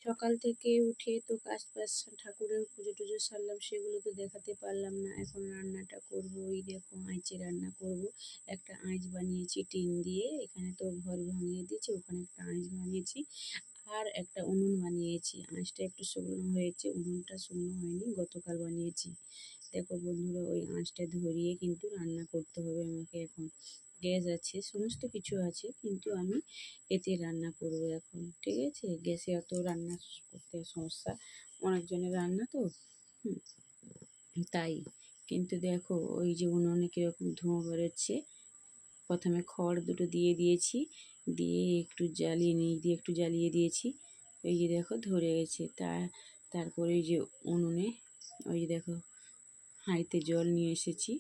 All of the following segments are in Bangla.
সকাল থেকে উঠে তো কাজ বাজ ঠাকুরের পুজো টুজো সারলাম, সেগুলো তো দেখাতে পারলাম না। এখন রান্নাটা করব, ওই দেখো আইচে রান্না করব। একটা আঁচ বানিয়েছি টিন দিয়ে, এখানে তো ঘর ভাঙিয়ে দিয়েছি, ওখানে একটা আঁচ বানিয়েছি। আর একটা উনুন বানিয়েছি, আঁচটা একটু শুকনো হয়েছে, উনুনটা শুকনো হয়নি, গতকাল বানিয়েছি। দেখো বন্ধুরা, ওই আঁচটা ধরিয়ে কিন্তু রান্না করতে হবে আমাকে এখন। গ্যাস আছে, সমস্ত কিছু আছে, কিন্তু আমি এতে রান্না করব এখন, ঠিক আছে? গ্যাসে অত রান্না করতে সমস্যা, অনেকজনের রান্না তো, হুম, তাই। কিন্তু দেখো ওই যে উনুনে কীরকম ধোঁয়া বেরোচ্ছে। প্রথমে খড় দুটো দিয়ে দিয়েছি, দিয়ে একটু জ্বালিয়ে নিয়ে দিয়ে একটু জ্বালিয়ে দিয়েছি। ওই যে দেখো ধরে গেছে। তারপরে ওই যে উনুনে ওই যে দেখো হাঁড়িতে জল নিয়ে এসেছি।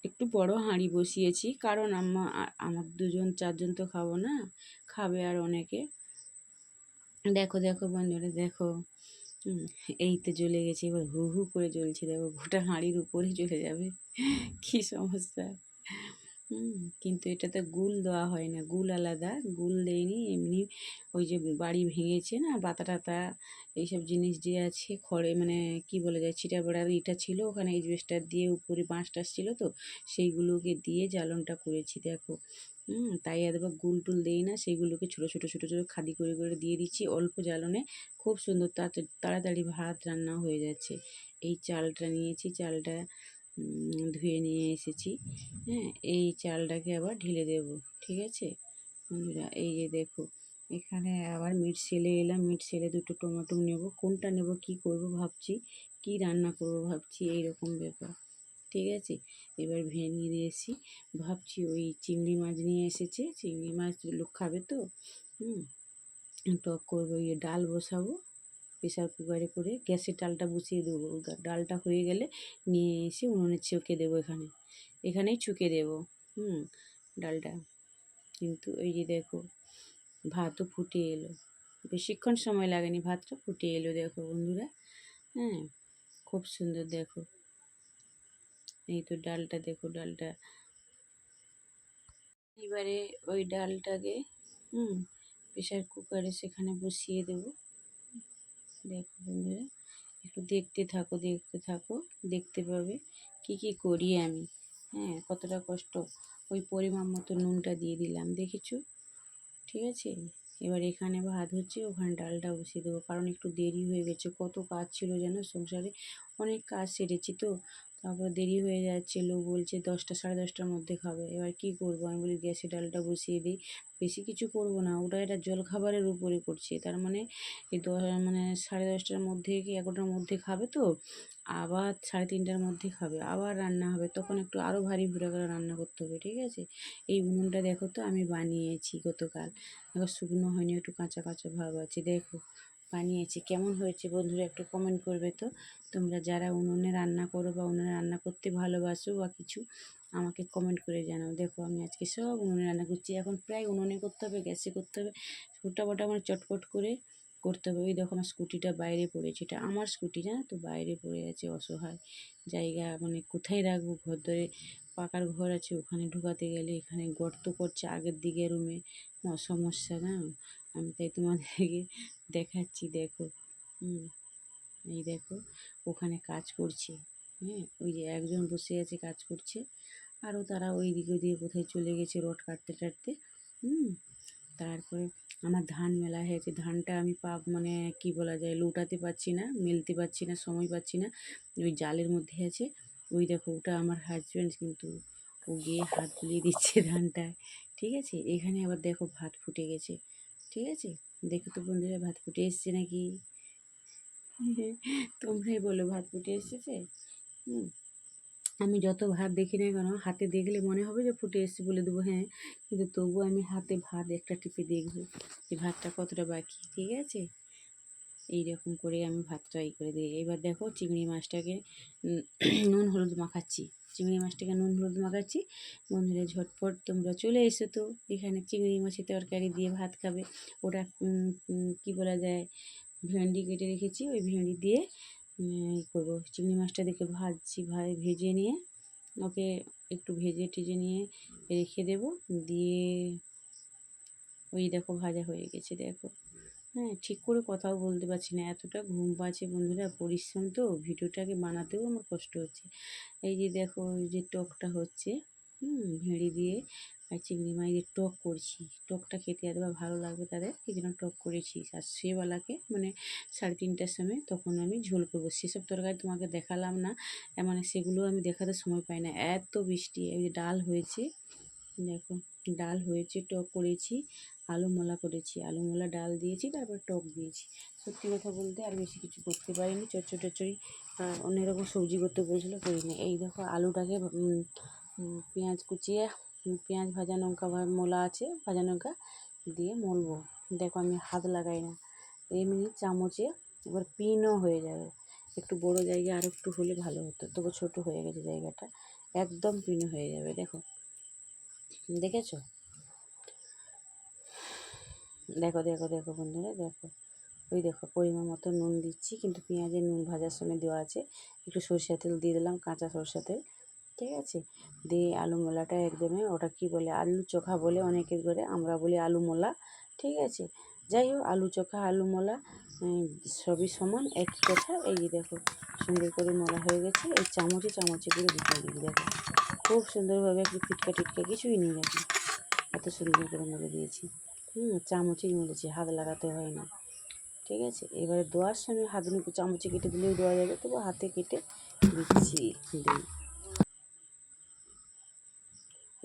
একটু বড় হাঁড়ি বসিয়েছি, কারণ আমার 2জন 4জন তো খাবো না, খাবে আর অনেকে। দেখো দেখো বন্ধুরা দেখো, হুম, এই তো জ্বলে গেছে, এবার হু হু করে জ্বলছে, দেখো গোটা হাঁড়ির উপরে চলে যাবে। কি সমস্যা! কিন্তু এটাতে গুল দেওয়া হয় না, গুল আলাদা, গুল দেয়নি, এমনি ওই যে বাড়ি ভেঙেছে না, বাতা টাতা এইসব জিনিস যে আছে, খড়ে মানে কি বলা যায়, ছিটা বেড়ার ইটা ছিল ওখানে, এজবেস্টার দিয়ে উপরে বাঁশ টাশ ছিল তো, সেইগুলোকে দিয়ে জ্বালনটা করেছি দেখো। তাই একবার গুল টুল দেই না, সেইগুলোকে ছোটো ছোটো ছোটো ছোটো খাদি করে করে দিয়ে দিচ্ছি অল্প জ্বালনে। খুব সুন্দর তাড়াতাড়ি ভাত রান্না হয়ে যাচ্ছে। এই চালটা নিয়েছি, চালটা ধুয়ে নিয়ে এসেছি। হ্যাঁ, এই চালটাকে আবার ঢেলে দেব, ঠিক আছে বন্ধুরা? এই যে দেখো, এখানে আবার মিট সেলে এলাম, মিট সেলে দুটো টমেটো নেব, কোনটা নেব কি করব ভাবছি, কি রান্না করব ভাবছি, এইরকম ব্যাপার, ঠিক আছে? এবার ভেঙে দিয়েছি, ভাবছি ওই চিংড়ি মাছ নিয়ে এসেছে, চিংড়ি মাছ লোক খাবে তো, হুম, টক করবো, ইয়ে ডাল বসাবো প্রেসার কুকারে করে, গ্যাসের ডালটা বসিয়ে দেবো, ডালটা হয়ে গেলে নিয়ে এসে উনুনে ছুঁকে দেবো, এখানেই ছুঁকে দেবো, ডালটা। কিন্তু এই যে দেখো ভাতও ফুটে এলো, বেশিক্ষণ সময় লাগেনি, ভাতটা ফুটে এলো দেখো বন্ধুরা। হ্যাঁ, খুব সুন্দর দেখো। এই তো ডালটা দেখো, ডালটা এবারে ওই ডালটাকে প্রেসার কুকারে সেখানে বসিয়ে দেবো। দেখো বন্ধুরা, একটু দেখতে থাকো দেখতে থাকো, দেখতে পাবে কি কি করি আমি। হ্যাঁ, কতটা কষ্ট। ওই পরিমাণ মতো নুনটা দিয়ে দিলাম, দেখেছো? ঠিক আছে, এবার এখানে ভাত হচ্ছে, ওখানে ডালটা বসিয়ে দেবো, কারণ একটু দেরি হয়ে গেছে, কত কাজ ছিল যেন সংসারে, অনেক কাজ সেরেছি তো, তারপর দেরি হয়ে যাচ্ছে, লোক বলছে 10টা 10:30টার মধ্যে খাবে। এবার কি করব, আমি বলি গ্যাসে ডালটা বসিয়ে দিই, বেশি কিছু করব না, ওটা এটা জলখাবারের উপরে করছে, তার মানে এই মানে 10:30টার মধ্যে কি 11টার মধ্যে খাবে তো, আবার 3:30টার মধ্যে খাবে, আবার রান্না হবে, তখন একটু আরও ভারী ভুরে করে রান্না করতে হবে, ঠিক আছে? এই উনুনটা দেখো তো আমি বানিয়েছি গতকাল, দেখো শুকনো হয়নি, একটু কাঁচা কাঁচা ভাব আছে, দেখো বানিয়েছি, কেমন হয়েছে বন্ধুরা একটু কমেন্ট করবে তো। তোমরা যারা উনুনে রান্না করো বা উনুনে রান্না করতে ভালোবাসো বা কিছু, আমাকে কমেন্ট করে জানাও। দেখো আমি আজকে সব উনুনে রান্না করছি, এখন প্রায় উনুনে করতে হবে, গ্যাসে করতে হবে, ছোটাফাটা মানে চটপট করে করতে হবে। ওই দেখো আমার স্কুটিটা বাইরে পড়েছে, এটা আমার স্কুটি, জানো তো, বাইরে পড়ে আছে, অসহায় জায়গা, মানে কোথায় রাখবো, ঘর ধরে পাকার ঘর আছে, ওখানে ঢুকাতে গেলে এখানে গর্ত করছে আগের দিকে রুমে, সমস্যা না। আমি তাই তোমাদেরকে দেখাচ্ছি, দেখো। এই দেখো ওখানে কাজ করছে, হ্যাঁ, ওই যে একজন বসে আছে কাজ করছে, আরও তারা ওই দিকে ওদিকে কোথায় চলে গেছে রড কাটতে টাটতে। তারপরে আমার ধান মেলা হয়েছে, ধানটা আমি মানে কি বলা যায়, লুটাতে পারছি না, মেলতে পারছি না, সময় পাচ্ছি না, ওই জালের মধ্যে আছে। ওই দেখো ওটা আমার হাজব্যান্ড, কিন্তু ও গিয়ে হাত বুলিয়ে দিচ্ছে ধানটায়, ঠিক আছে? এখানে আবার দেখো ভাত ফুটে গেছে, ঠিক আছে? দেখো তো বন্ধুরা ভাত ফুটে এসছে নাকি? তোমরাই বলো ভাত ফুটে এসেছে? হুম, আমি যত ভাত দেখি না কেন, হাতে দেখলে মনে হবে যে ফুটে এসছে, বলে দেবো হ্যাঁ, কিন্তু তবুও আমি হাতে ভাত একটা টিপে দেখবো যে ভাতটা কতটা বাকি, ঠিক আছে? এইরকম করে আমি ভাতটা করে দিই। এবার দেখো চিংড়ি মাছটাকে নুন হলুদ মাখাচ্ছি, চিংড়ি মাছটাকে নুন হলুদ মাখাচ্ছি। বন্ধুরা ঝটপট তোমরা চলে এসো তো, এখানে চিংড়ি মাছের তরকারি দিয়ে ভাত খাবে। ওটা কী বলা যায়, ভেন্ডি কেটে রেখেছি, ওই ভেন্ডি দিয়ে করবো। চিংড়ি মাছটা দেখে ভাজছি, ভেজে নিয়ে ওকে একটু ভেজে টেজে নিয়ে রেখে দেব, দিয়ে ওই দেখো ভাজা হয়ে গেছে দেখো। হ্যাঁ, ঠিক করে কথাও বলতে পারছি না। এতটা ঘুম পাচ্ছে বন্ধুরা, পরিশ্রম তো ভিডিওটাকে বানাতেও আমার কষ্ট হচ্ছে। এই যে দেখো এই যে টকটা হচ্ছে, ভেড়ি দিয়ে আর চিংড়ি মাছ দিয়ে টক করছি। টকটা খেতে এতবার ভালো লাগবে তাদের, এই জন্য টক করেছি। আর সেবেলাকে মানে 3:30টার সময় তখন আমি ঝোল করবো। সেসব তরকারি তোমাকে দেখালাম না, মানে সেগুলো আমি দেখাতে সময় পাই না। এত বৃষ্টি। এই যে ডাল হয়েছে, দেখো ডাল হয়েছে, টক করেছি, আলু মলা করেছি, আলু মলা ডাল দিয়েছি, তারপর টক দিয়েছি। সত্যি কথা বলতে আর বেশি কিছু করতে পারিনি। চচ্চড়ি টচ্চড়ি অন্য রকম সবজি করতে বলেছিলো, করিনি। এই দেখো আলুটাকে পেঁয়াজ কুচিয়ে, পেঁয়াজ ভাজা লঙ্কা মোলা আছে, ভাজা লঙ্কা দিয়ে মলবো। দেখো আমি হাত লাগাই না, এমনি চামচে। এবার পিনও হয়ে যাবে। একটু বড় জায়গা আর একটু হলে ভালো হতো, তবু ছোট হয়ে গেছে জায়গাটা, একদম পিন হয়ে যাবে। দেখো, দেখেছো? দেখো দেখো দেখো বন্ধুরা, দেখো ওই দেখো পরিমাণ মতো নুন দিচ্ছি, কিন্তু পেঁয়াজে নুন ভাজার সময় দেওয়া আছে। একটু সরষের তেল দিয়ে দিলাম, কাঁচা সরষের তেল, ঠিক আছে। দিয়ে আলু মোলাটা একদমই, ওটা কি বলে, আলু চোখা বলে অনেকে করে, আমরা বলি আলু মোলা, ঠিক আছে। যাই হোক, আলু চোখা আলু মোলা সবই সমান, একই কথা। এই যে দেখো সুন্দর করে মোলা হয়ে গেছে। এই চামচে চামচে করে দিতে দিবি, দেখো খুব সুন্দরভাবে, একটু ফিটকা টিটকা কিছুই নেই, দেখো এত সুন্দর করে মুড়ে দিয়েছি। চামচেই মুড়েছি, হাত লাগাতে হয় না, ঠিক আছে। এবারে দেওয়ার সময় হাত চামচে কেটে দিলেও দেওয়া যাবে, তবু হাতে কেটে দিচ্ছি। দিই,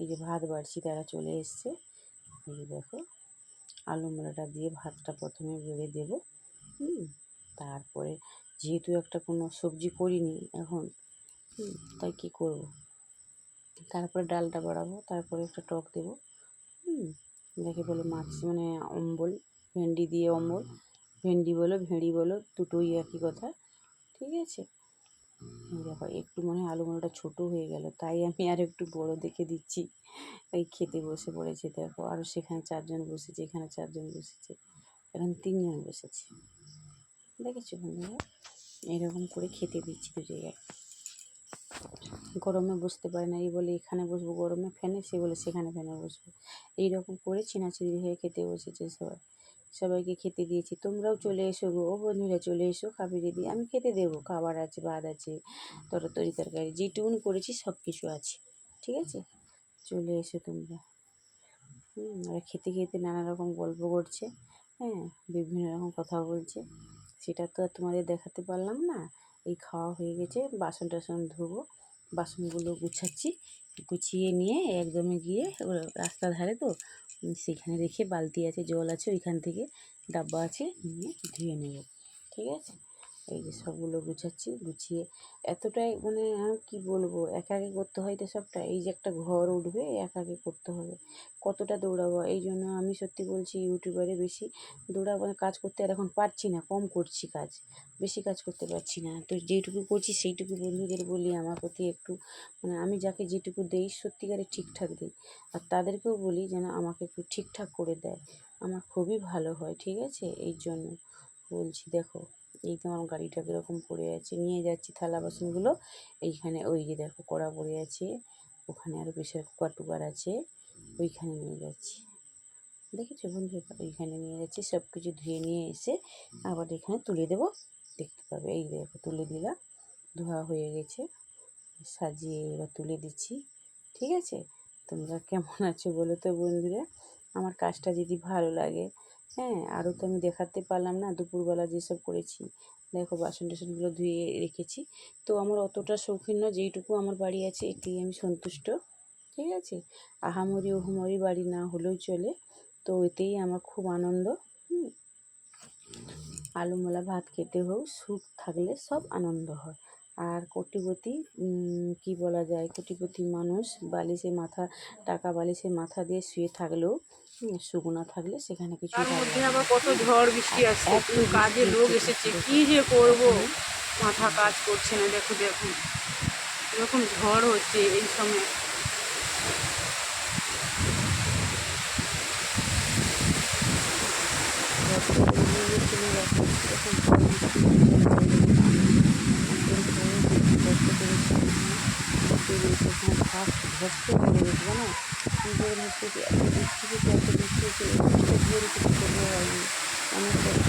এই যে ভাত বাড়ছি, তারা চলে এসছে। এই যে দেখো আলু মোলাটা দিয়ে ভাতটা প্রথমে বেড়ে দেবো, তারপরে যেহেতু একটা কোনো সবজি করিনি এখন, তাই কি করব, তারপরে ডালটা বাড়াবো, তারপরে একটা টক দেবো। যাকে বলে মাছ মানে অম্বল, ভেন্ডি দিয়ে অম্বল, ভেন্ডি বলো ভেঁড়ি বলো দুটোই একই কথা, ঠিক আছে। দেখো একটু মনে হয় আলু মোলাটা ছোটো হয়ে গেল, তাই আমি আর একটু বড় দেখে দিচ্ছি। এই খেতে বসে পড়েছে, দেখো আরও সেখানে 4জন বসেছে, এখানে 4জন বসেছে, এখন 3জন বসেছে। দেখেছো বন্ধুরা, এরকম করে খেতে দিচ্ছি দু জায়গায়। গরমে বসতে পারে না, এই বলে এখানে বসবো গরমে ফ্যানে, সে বলে সেখানে ফ্যানে বসবো। এইরকম করে ছিনাছিনি হয়ে খেতে বসেছে সবাই। সবাইকে খেতে দিয়েছি, তোমরাও চলে এসো গো, ও বন্ধুরা চলে এসো, খাবে যদি আমি খেতে দেবো। খাবার আছে, ভাত আছে, তরকারি যেটুকুনি করেছি সব কিছু আছে, ঠিক আছে। চলে এসো তোমরা। আর খেতে খেতে নানা রকম গল্প করছে, হ্যাঁ, বিভিন্ন রকম কথা বলছে, সেটা তো আর তোমাদের দেখাতে পারলাম না। এই খাওয়া হয়ে গেছে, বাসন টাসন ধোবো, বাসনগুলো গুছাচ্ছি, গুছিয়ে নিয়ে একদমে গিয়ে রাস্তার ধারে তো, সেখানে রেখে বালতি আছে, জল আছে, ওইখান থেকে ডাব্বা আছে, নিয়ে ধুয়ে নেব, ঠিক আছে। এই যে সবগুলো গুছাচ্ছি, গুছিয়ে এতটাই মানে আর কী বলবো, একা একে করতে হয় তো সবটা। এই যে একটা ঘর উঠবে, একা একে করতে হবে, কতটা দৌড়াবো। এই জন্য আমি সত্যি বলছি, ইউটিউবারে বেশি দৌড়াবো, কাজ করতে আর এখন পারছি না, কম করছি কাজ, বেশি কাজ করতে পারছি না। তো যেইটুকু করছি সেইটুকু বন্ধুদের বলি আমার প্রতি একটু, মানে আমি যাকে যেটুকু দেই সত্যিকারে ঠিকঠাক দিই, আর তাদেরকেও বলি যেন আমাকে একটু ঠিকঠাক করে দেয়, আমার খুবই ভালো হয়, ঠিক আছে। এই জন্য বলছি। দেখো এই তো আমার গাড়িটা কীরকম পড়ে আছে, নিয়ে যাচ্ছি থালা বাসনগুলো। এইখানে ওই যে দেখো কড়া পড়ে আছে, ওখানে আরও প্রেশার কুকার টুকার আছে, ওইখানে নিয়ে যাচ্ছি, দেখেছো বন্ধুরা, ওইখানে নিয়ে যাচ্ছি। সব কিছু ধুয়ে নিয়ে এসে আবার এখানে তুলে দেবো, দেখতে পাবে। এই দেখো তুলে দিলাম, ধোয়া হয়ে গেছে, সাজিয়ে এবার তুলে দিচ্ছি, ঠিক আছে। তোমরা কেমন আছো বলো তো বন্ধুরা, আমার কাজটা যদি ভালো লাগে, হ্যাঁ। আরও তো আমি দেখাতে পারলাম না দুপুরবেলা যেসব করেছি। দেখো বাসন টাসনগুলো ধুয়ে রেখেছি, তো আমার অতটা শৌখিন নয়, যেইটুকু আমার বাড়ি আছে এতেই আমি সন্তুষ্ট, ঠিক আছে। আহামরি ওহুমরি বাড়ি না হলেও চলে, তো এতেই আমার খুব আনন্দ। আলুমলা ভাত খেতে হোক, সুখ থাকলে সব আনন্দ হয়। আর কোটিপতি কী বলা যায়, কোটিপতি মানুষ বালিশে মাথা, টাকা বালিশে মাথা দিয়ে শুয়ে থাকলেও সুখ না থাকলে সেখানে কিছু তার ভালো মধ্যে লাগে আবার না। কত ঝড় বৃষ্টি আসছে, এত কোনো বৃষ্টি কাজে লোক হচ্ছে এসেছে, সত্যি কি কথা। যে করব, এখন মাথা কাজ করছে না। দেখো দেখুন এরকম ঝড় হচ্ছে এই সময়। ঘরটা এগিয়ে গেছিলো, এখন কীরকম ঝড় বৃষ্টি হচ্ছে বাইরে, একদম পুরো কষ্ট করেছি এখানে, খেতে রয়েছে এখানে ধসতে পড়ে গেছে, জানো কী করে ধসতে, এত বৃষ্টি হয়েছে, এত বৃষ্টি হয়েছে, এই বৃষ্টিটা জোরে কিছু করবো হয়নি, অনেক কষ্ট